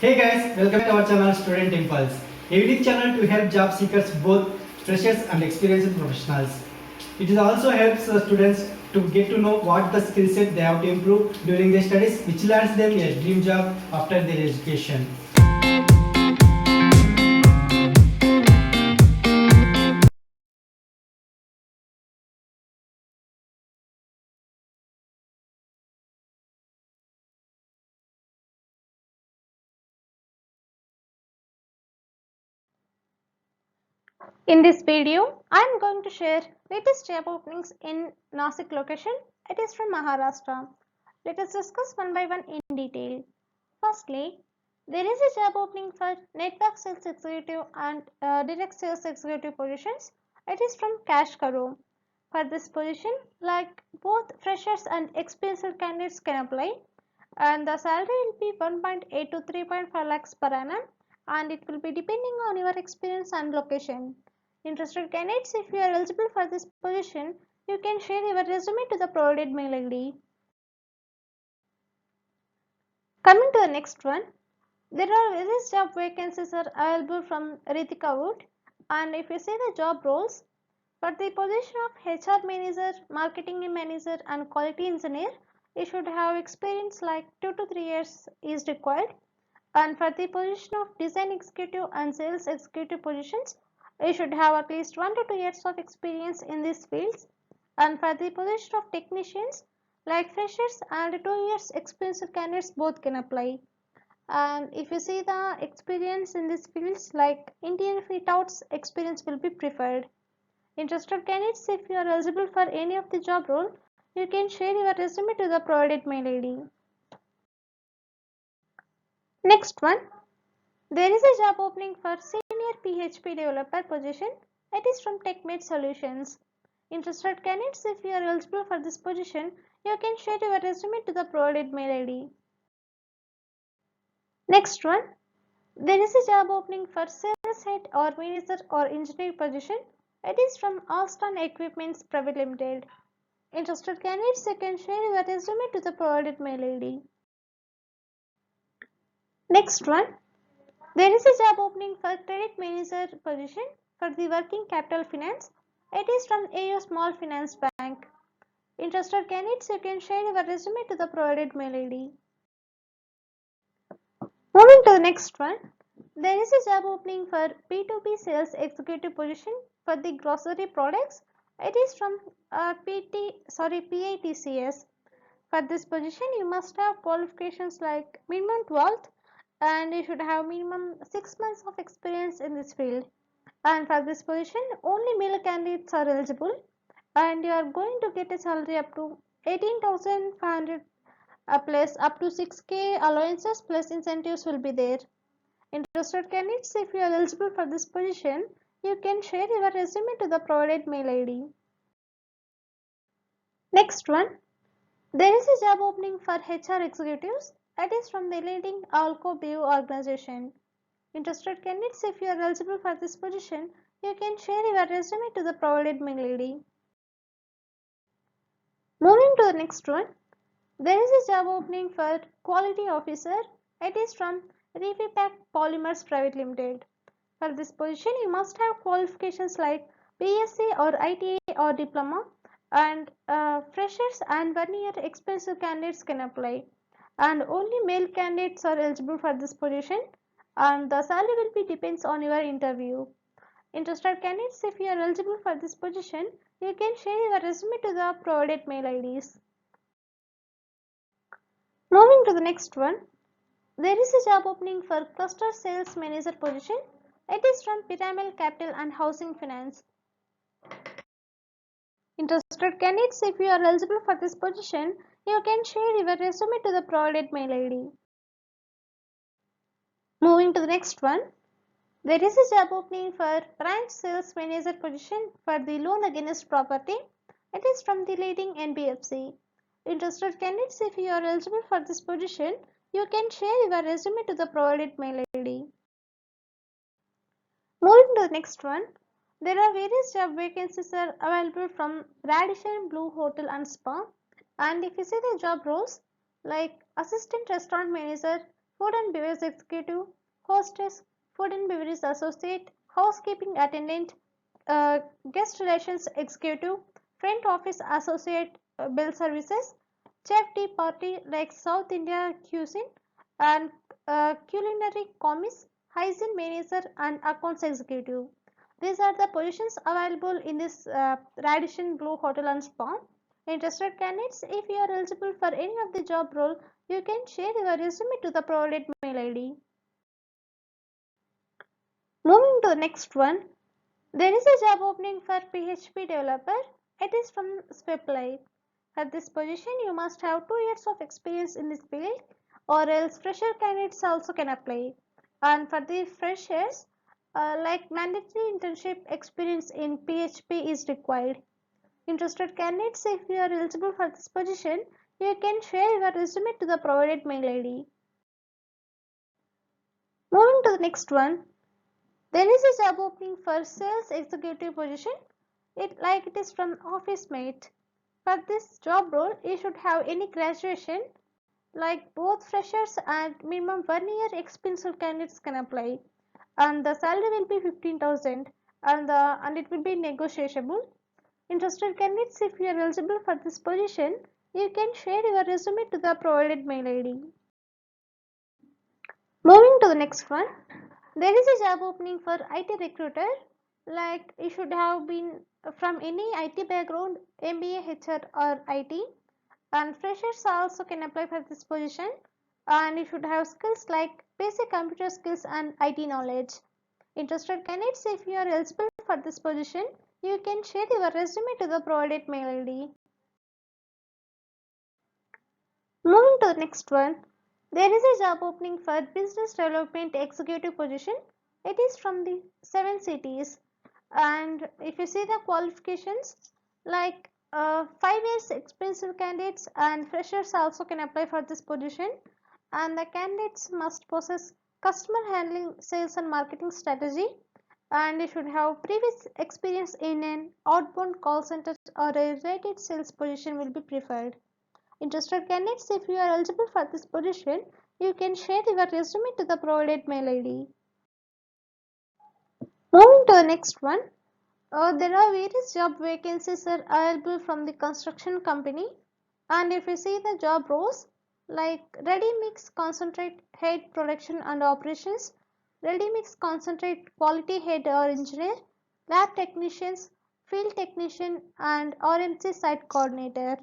Hey guys, welcome to our channel Student Impulse, a unique channel to help job seekers, both freshers and experienced professionals. It also helps students to get to know what the skill set they have to improve during their studies, which lands them a dream job after their education. In this video, I am going to share latest job openings in Nasik location. It is from Maharashtra. Let us discuss one by one in detail. Firstly, there is a job opening for network sales executive and direct sales executive positions. It is from Cash Karo. For this position, like both freshers and experienced candidates can apply, and the salary will be 1.8 to 3.5 lakhs per annum, and it will be depending on your experience and location. Interested candidates, if you are eligible for this position, you can share your resume to the provided mail ID. Coming to the next one, there are various job vacancies are available from Ritika Wood, and if you see the job roles, for the position of HR manager, marketing manager and quality engineer, you should have experience like 2 to 3 years is required. And for the position of design executive and sales executive positions, you should have at least 1 to 2 years of experience in these fields. And for the position of technicians, like freshers and 2 years experienced candidates both can apply. And if you see the experience in these fields, like interior fit outs experience will be preferred. Interested candidates, if you are eligible for any of the job role, you can share your resume to the provided mail ID. Next one, there is a job opening for senior PHP developer position. It is from TechMate Solutions. Interested candidates, if you are eligible for this position, you can share your resume to the provided mail ID. Next one, there is a job opening for sales head or manager or engineer position. It is from Alston Equipments Private Limited. Interested candidates, you can share your resume to the provided mail ID. Next one, there is a job opening for credit manager position for the working capital finance. It is from AO Small Finance Bank. Interested candidates, you can share your resume to the provided mail ID. Moving to the next one, there is a job opening for P2P sales executive position for the grocery products. It is from PITCS. For this position, you must have qualifications like minimum 12th, and you should have minimum 6 months of experience in this field. And for this position, only male candidates are eligible, and you are going to get a salary up to 18,500 plus up to 6k allowances plus incentives will be there. Interested candidates, if you are eligible for this position, you can share your resume to the provided mail ID. Next one, there is a job opening for HR executives. It is from the leading Alco BU organization. Interested candidates, if you are eligible for this position, you can share your resume to the provided mail ID. Moving to the next one, there is a job opening for quality officer. It is from Refipack Polymers Private Limited. For this position, you must have qualifications like BSc or ITA or diploma, and freshers and 1 year experienced candidates can apply. And only male candidates are eligible for this position, and the salary will be depends on your interview. Interested candidates, if you are eligible for this position, you can share your resume to the provided mail IDs. Moving to the next one, there is a job opening for cluster sales manager position. It is from Pyramid Capital and Housing Finance. Interested candidates, if you are eligible for this position, you can share your resume to the provided mail ID. Moving to the next one, there is a job opening for branch sales manager position for the loan against property. It is from the leading NBFC. Interested candidates, if you are eligible for this position, you can share your resume to the provided mail ID. Moving to the next one, there are various job vacancies are available from Radisson Blue Hotel and Spa. And if you see the job roles, like assistant restaurant manager, food and beverage executive, hostess, food and beverage associate, housekeeping attendant, uh, guest relations executive, front office associate, bill services, chef de party like South India cuisine, and culinary commis, hygiene manager, and accounts executive. These are the positions available in this Radisson Blue Hotel and Spa. Interested candidates, if you are eligible for any of the job role, you can share your resume to the provided mail ID. Moving to the next one, there is a job opening for PHP developer. It is from Swiply. For this position, you must have 2 years of experience in this field, or else fresher candidates also can apply. And for the freshers, like mandatory internship experience in PHP is required. Interested candidates, if you are eligible for this position, you can share your resume to the provided mail ID. Moving to the next one, there is a job opening for sales executive position. It is from office mate. For this job role, you should have any graduation, like both freshers and minimum 1 year experienced candidates can apply. And the salary will be 15,000, and it will be negotiable. Interested candidates, if you are eligible for this position, you can share your resume to the provided mail ID. Moving to the next one, there is a job opening for IT recruiter. Like you should have been from any IT background, MBA, HR, or IT, and freshers also can apply for this position. And you should have skills like basic computer skills and IT knowledge. Interested candidates, if you are eligible for this position, you can share your resume to the provided mail ID. Moving to the next one, there is a job opening for business development executive position. It is from the 7 cities, and if you see the qualifications, like 5 years expensive candidates and freshers also can apply for this position, and the candidates must possess customer handling, sales and marketing strategy, and you should have previous experience in an outbound call center or a rated sales position will be preferred. Interested candidates, if you are eligible for this position, you can share your resume to the provided mail ID. Moving to the next one, there are various job vacancies are available from the construction company, and if you see the job roles, like ready mix concentrate head production and operations, ready mix concentrate quality head or engineer, lab technicians, field technician, and RMC site coordinator.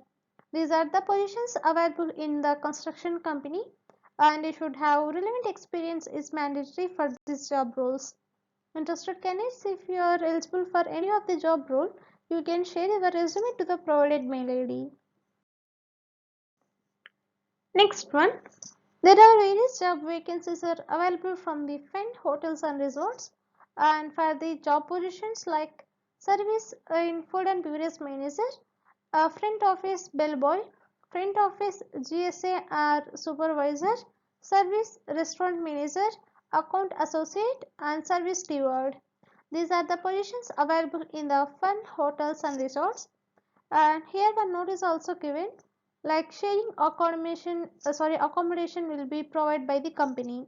These are the positions available in the construction company, and you should have relevant experience is mandatory for these job roles. Interested candidates, if you are eligible for any of the job role, you can share your resume to the provided mail ID. Next one, there are various job vacancies are available from the Fend Hotels and Resorts, and for the job positions like service in food and beverage manager, front office bellboy, front office GSA or supervisor, service restaurant manager, account associate, and service steward. These are the positions available in the Fun Hotels and Resorts. And here one note is also given, like sharing accommodation will be provided by the company.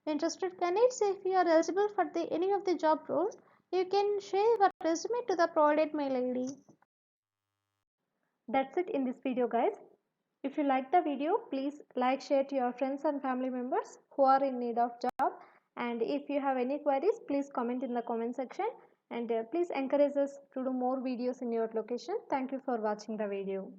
Interested candidates, if you are eligible for any of the job roles, you can share your resume to the provided mail ID. That's it in this video, guys. If you like the video, please like, share to your friends and family members who are in need of job. And if you have any queries, please comment in the comment section. And please encourage us to do more videos in your location. Thank you for watching the video.